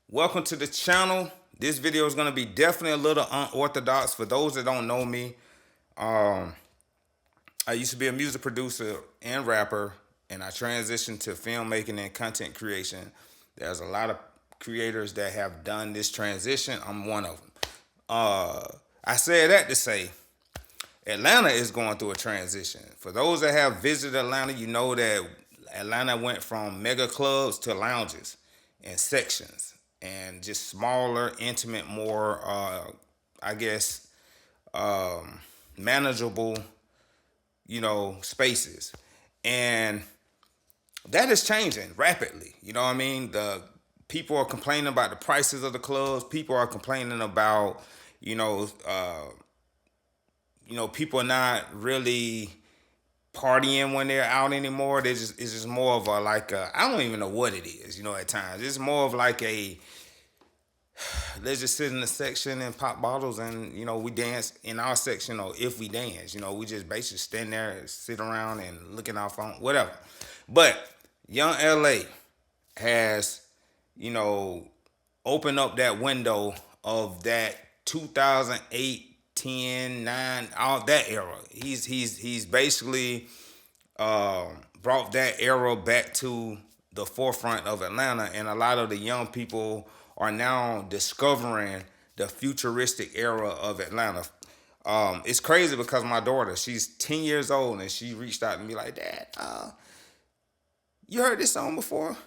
Welcome to the channel. This video is going to be definitely a little unorthodox. For those that don't know me, um, I used to be a music producer and rapper, and I transitioned to filmmaking and content creation. There's a lot of creators that have done this transition. I'm one of them. I say that to say Atlanta is going through a transition. For those that have visited Atlanta, you know that Atlanta went from mega clubs to lounges and sections and just smaller, intimate, more, I guess, manageable, spaces. And that is changing rapidly. You know what I mean? The people are complaining about the prices of the clubs. People are complaining about, you know, uh, people are not really partying when they're out anymore. It's just more of a like a, I don't even know what it is. At times it's more of like a, let's just sit in the section and pop bottles and we dance in our section, or if we dance, we just basically stand there and sit around and look at our phone, whatever. But young LA has you know opened up that window of that 2008, 10, 9, all that era. He's basically brought that era back to the forefront of Atlanta, and a lot of the young people are now discovering the futuristic era of Atlanta. It's crazy because my daughter, she's 10 years old, and she reached out to me like, "Dad, you heard this song before?"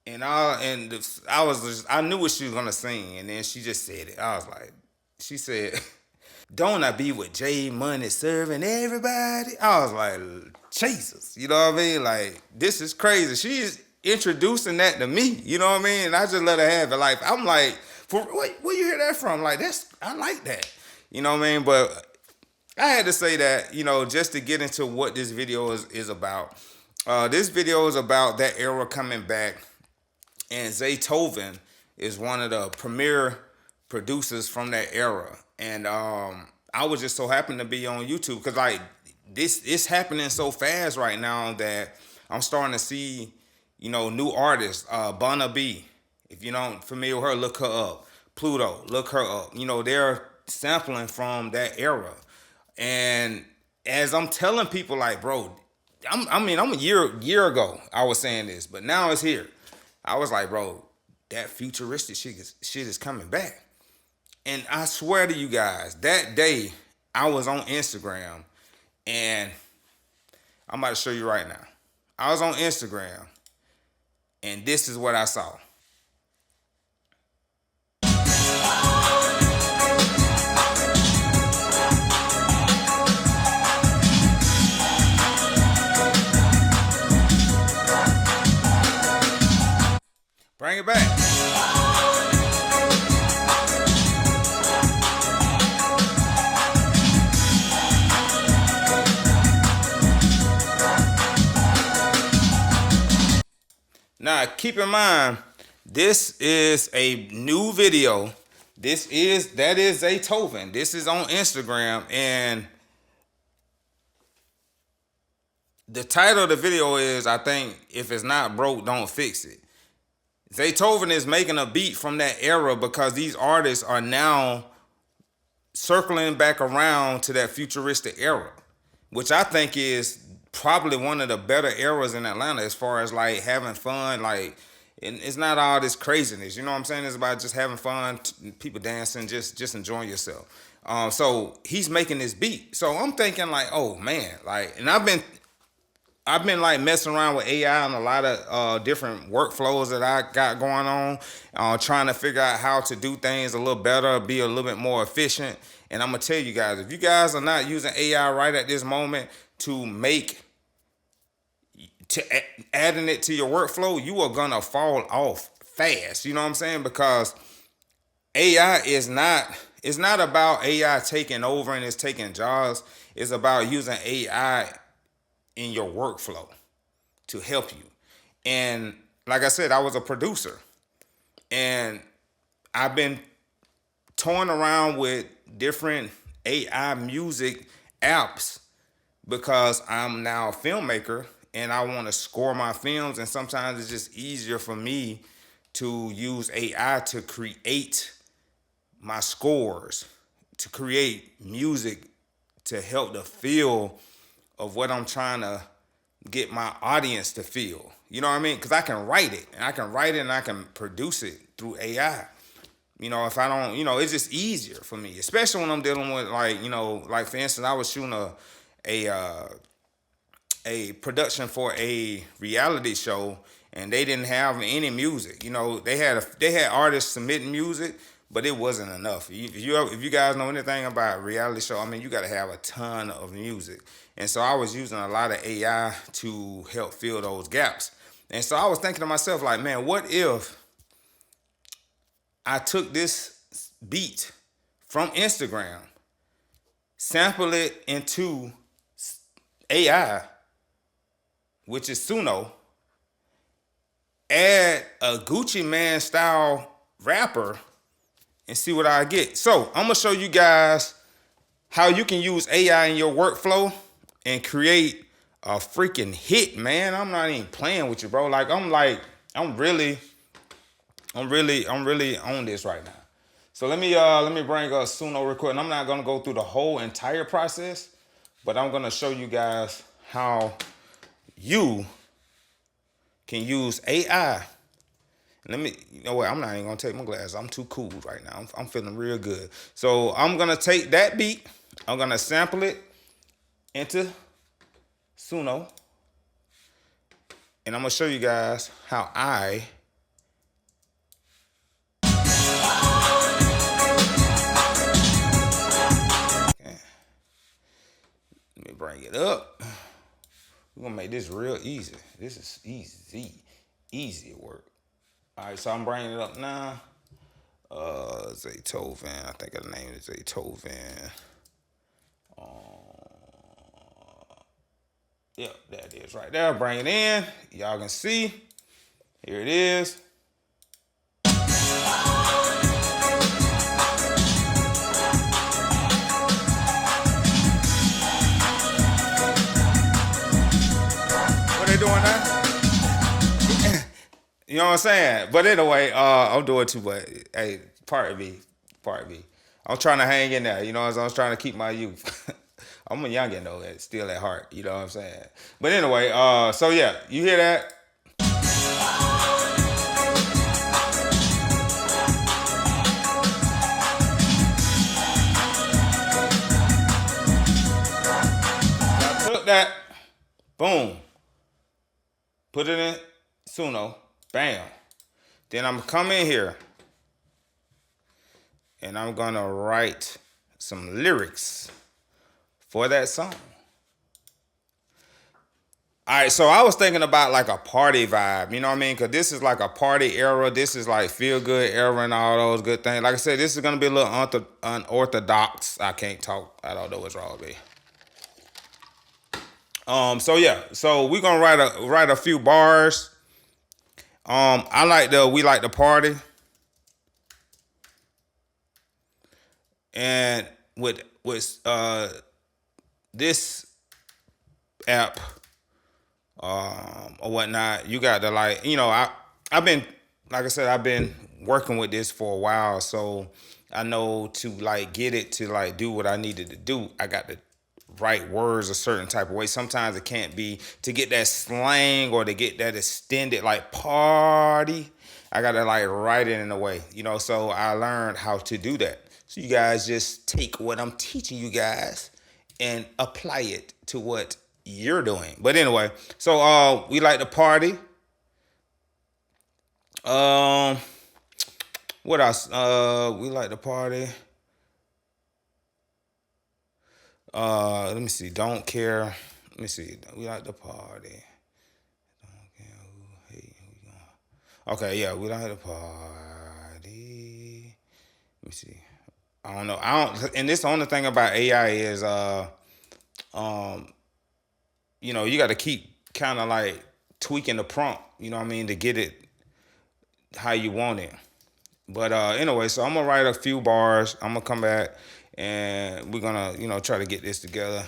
I was just, I knew what she was gonna sing, and then she just said it. I was like, she said, "Don't I be with J Money serving everybody?" I was like, Jesus, you know what I mean? Like, this is crazy. She's introducing that to me, you know what I mean? And I just let her have it. Like, I'm like, where you hear that from? Like, I like that, you know what I mean? But I had to say that, just to get into what this video is about. This video is about that era coming back, and Zaytoven is one of the premier producers from that era. And I was just so happen to be on YouTube because like this it's happening so fast right now that I'm starting to see new artists. Bonna B, if you don't familiar with her, look her up. Pluto, look her up. They're sampling from that era. And as I'm telling people, like, bro, I'm a year ago I was saying this, but now it's here. I was like, bro, that futuristic shit is coming back. And I swear to you guys, that day I was on Instagram, and I'm about to show you right now. I was on Instagram, and this is what I saw. Bring it back. Now, keep in mind, this is a new video. That is Zaytoven. This is on Instagram, and the title of the video is, I think, "If it's not broke, don't fix it." Zaytoven is making a beat from that era because these artists are now circling back around to that futuristic era, which I think is probably one of the better eras in Atlanta as far as like having fun. Like, and it's not all this craziness. You know what I'm saying? It's about just having fun, people dancing, just enjoying yourself. So he's making this beat. So I'm thinking like, oh man, like, and I've been like messing around with AI and a lot of different workflows that I got going on, trying to figure out how to do things a little better, be a little bit more efficient. And I'm gonna tell you guys, if you guys are not using AI right at this moment to adding it to your workflow, you are gonna fall off fast. You know what I'm saying? Because AI is not. It's not about AI taking over and it's taking jobs. It's about using AI in your workflow to help you. And like I said, I was a producer, and I've been toying around with different AI music apps because I'm now a filmmaker and I want to score my films, and sometimes it's just easier for me to use AI to create my scores, to create music to help the feel of what I'm trying to get my audience to feel. You know what I mean? Because I can write it, and I can produce it through AI. If I don't, it's just easier for me, especially when I'm dealing with like for instance, I was shooting a uh, a production for a reality show, and they didn't have any music. They had artists submitting music, but it wasn't enough. If you guys know anything about reality show, I mean, you got to have a ton of music, and so I was using a lot of AI to help fill those gaps. And so I was thinking to myself, like, man, what if I took this beat from Instagram, sample it into AI, which is Suno, add a Gucci Man style rapper, and see what I get. So I'm gonna show you guys how you can use AI in your workflow and create a freaking hit, man. I'm not even playing with you, bro. I'm really on this right now. So let me bring up Suno real quick. And I'm not gonna go through the whole entire process, but I'm gonna show you guys how you can use AI. You know what? I'm not even gonna take my glasses. I'm too cool right now. I'm feeling real good. So I'm gonna take that beat. I'm gonna sample it into Suno, and I'm gonna show you guys how I. Okay. Let me bring it up. We're gonna make this real easy. This is easy work. All right, so I'm bringing it up now. Zaytoven. I think the name is Zaytoven. Yep, there it is right there. Bring it in. Y'all can see. Here it is. What they doing now? You know what I'm saying? But anyway, I'm doing too much. Hey, part of me. I'm trying to hang in there. I was trying to keep my youth. I'm a youngin' though, still at heart. You know what I'm saying? But anyway, so yeah, you hear that? I took that, boom, put it in Suno, bam. Then I'm gonna come in here and I'm gonna write some lyrics for that song. All right, so I was thinking about like a party vibe, you know what I mean? Because this is like a party era. This is like feel good era and all those good things. Like I said, this is gonna be a little unorthodox. I can't talk. I don't know what's wrong with me. So yeah, so we're gonna write a few bars. We like the party, and with this app or whatnot, you got to I've been, like I said, I've been working with this for a while, so I know to like get it to like do what I needed to do. I got to write words a certain type of way. Sometimes it can't be to get that slang or to get that extended like party. I gotta like write it in a way, so I learned how to do that. So you guys just take what I'm teaching you guys and apply it to what you're doing. But anyway, so we like to party. What else? We like to party. Let me see. Don't care. Let me see. We like to party. Don't care who hate. Okay, yeah, we like to party. Let me see. I don't know. And this the only thing about AI is you got to keep kind of like tweaking the prompt, you know what I mean, to get it how you want it. But anyway, so I'm gonna write a few bars. I'm gonna come back and we're gonna, try to get this together.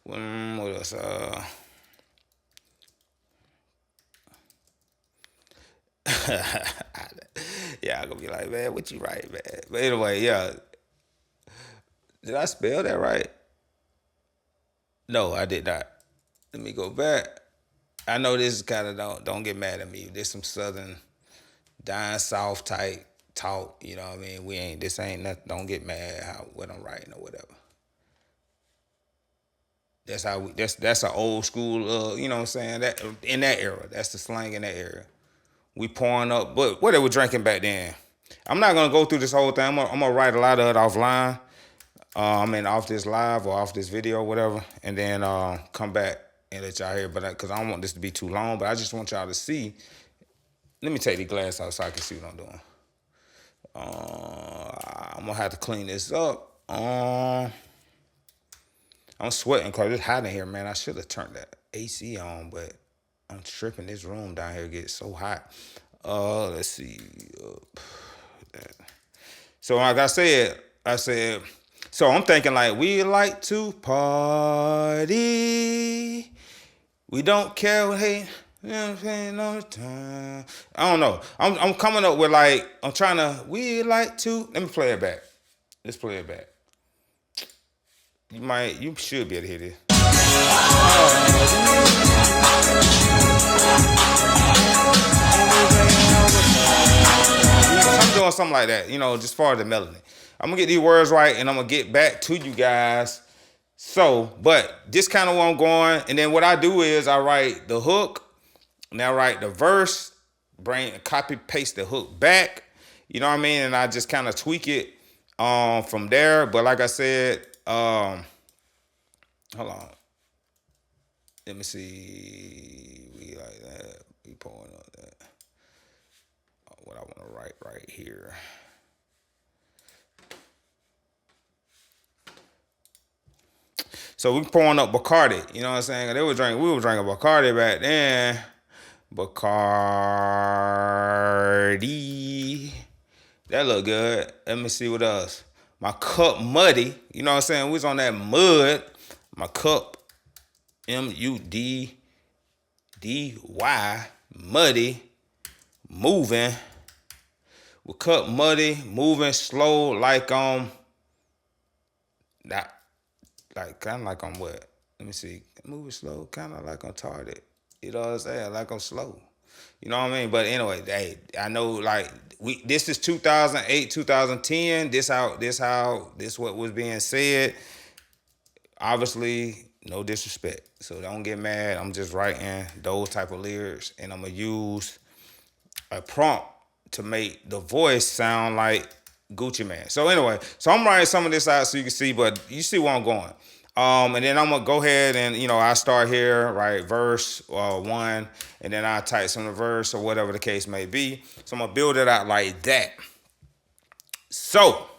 What else? Yeah, I'm gonna be like, man, what you write, man? But anyway, yeah. Did I spell that right? No, I did not. Let me go back. I know this is kind of don't get mad at me. This some southern down south type talk. You know what I mean? This ain't nothing. Don't get mad what I'm writing or whatever. That's how that's an old school. You know what I'm saying? That in that era, that's the slang in that era. We pouring up, but what they were drinking back then. I'm not gonna go through this whole thing. I'm gonna write a lot of it offline. Off this live or off this video, or whatever, and then come back and let y'all hear. But because I don't want this to be too long, but I just want y'all to see. Let me take the glass out so I can see what I'm doing. I'm gonna have to clean this up. I'm sweating because it's hot in here, man. I should have turned that AC on, but I'm tripping. This room down here gets so hot. Let's see. So like I said. So I'm thinking like we like to party. We don't care what hate. No time. I don't know. I'm coming up with like I'm trying to. We like to. Let me play it back. Let's play it back. You should be able to hear this. I'm doing something like that, just for the melody. I'm gonna get these words right and I'm gonna get back to you guys. So, but this kind of where I'm going, and then what I do is I write the hook, and I write the verse, copy paste the hook back, you know what I mean, and I just kind of tweak it from there. But like I said, hold on, let me see, we like that, we pulling up that, what I want to write right here. So we pouring up Bacardi, you know what I'm saying? We were drinking Bacardi back then. Bacardi. That look good. Let me see what else. My cup muddy, you know what I'm saying? We was on that mud. My cup, M-U-D-D-Y, muddy, moving. We cup muddy, moving slow like that. Like kind of like I'm what? Let me see. Moving slow, kind of like I'm retarded. You know what I'm saying? Like I'm slow. You know what I mean? But anyway, hey, I know like this is 2008, 2010. This what was being said. Obviously, no disrespect. So don't get mad. I'm just writing those type of lyrics, and I'm gonna use a prompt to make the voice sound like Gucci Man. So anyway, I'm writing some of this out so you can see, but you see where I'm going. And then I'm gonna go ahead and I start here, right, verse 1, and then I type some of the verse or whatever the case may be. So I'm gonna build it out like that. So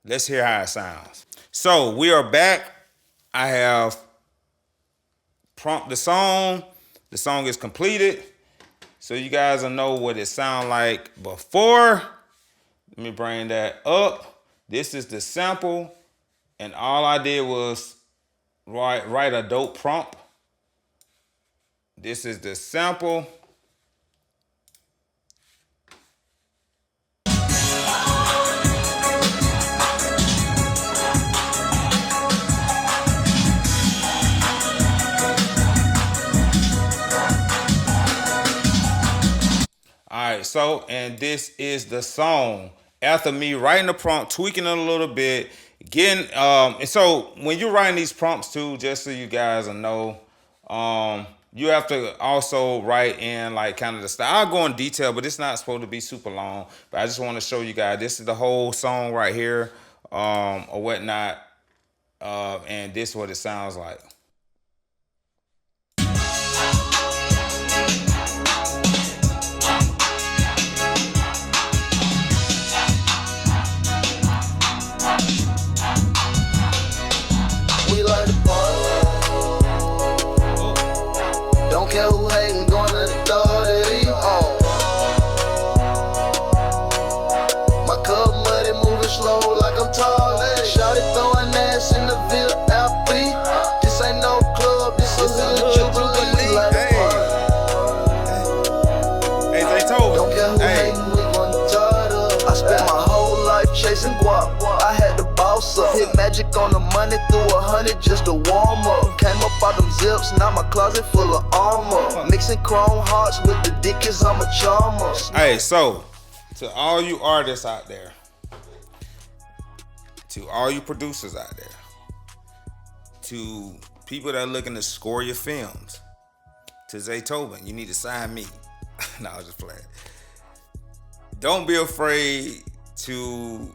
let's hear how it sounds. So we are back. I have prompted the song. The song is completed. So you guys will know what it sounded like before. Let me bring that up. This is the sample. And all I did was write a dope prompt. This is the sample. Alright, so, and this is the song. After me writing the prompt, tweaking it a little bit, getting, and so when you're writing these prompts too, just so you guys will know, you have to also write in like kind of the style. I'll go in detail, but it's not supposed to be super long. But I just want to show you guys, this is the whole song right here, or whatnot, and this is what it sounds like. Slow like I'm tall, shawty throwing ass in the VIP. This ain't chasing guap. I had to boss up, hit magic on the money, threw 100 just to warm up. Came up out them zips, now my closet full of armor. Mixing chrome hearts with the dickies, I'm a charmer. Hey, so to all you artists out there, to all you producers out there, to people that are looking to score your films, to Zaytoven, you need to sign me. No, I was just playing. Don't be afraid to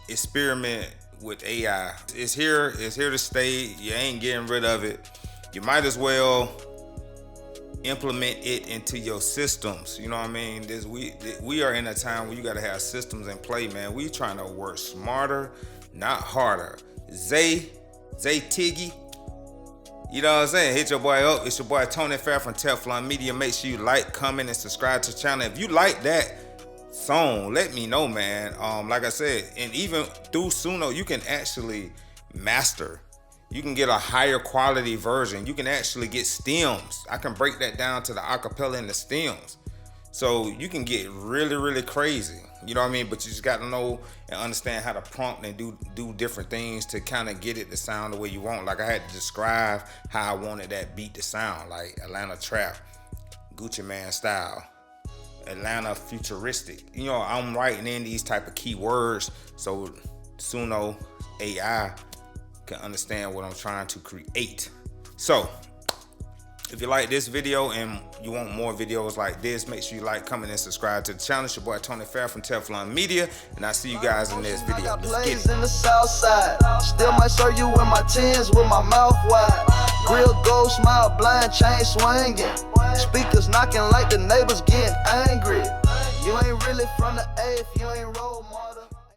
experiment with AI. It's here to stay. You ain't getting rid of it. You might as well implement it into your systems. You know what I mean? We are in a time where you gotta have systems in play, man. We trying to work smarter, not harder. Zay Tiggy. You know what I'm saying? Hit your boy up. It's your boy Tony Fair from Teflon Media. Make sure you like, comment, and subscribe to the channel. If you like that song, let me know, man. Like I said, and even through Suno, you can actually master. You can get a higher quality version. You can actually get stems. I can break that down to the acapella and the stems. So you can get really, really crazy. You know what I mean? But you just got to know and understand how to prompt and do different things to kind of get it to sound the way you want. Like I had to describe how I wanted that beat to sound, like Atlanta trap, Gucci Man style, Atlanta futuristic. You know, I'm writing in these type of keywords so Suno AI can understand what I'm trying to create. So if you like this video and you want more videos like this, make sure you like, comment, and subscribe to the channel. It's your boy Tony Fair from Teflon Media, and I'll see you guys in this video. Let's get it. In the south side, still might serve you in my tens with my mouth wide. Real gold smile, blind chain swinging. Speakers knocking like the neighbors getting angry. You ain't really from the A if you ain't role model.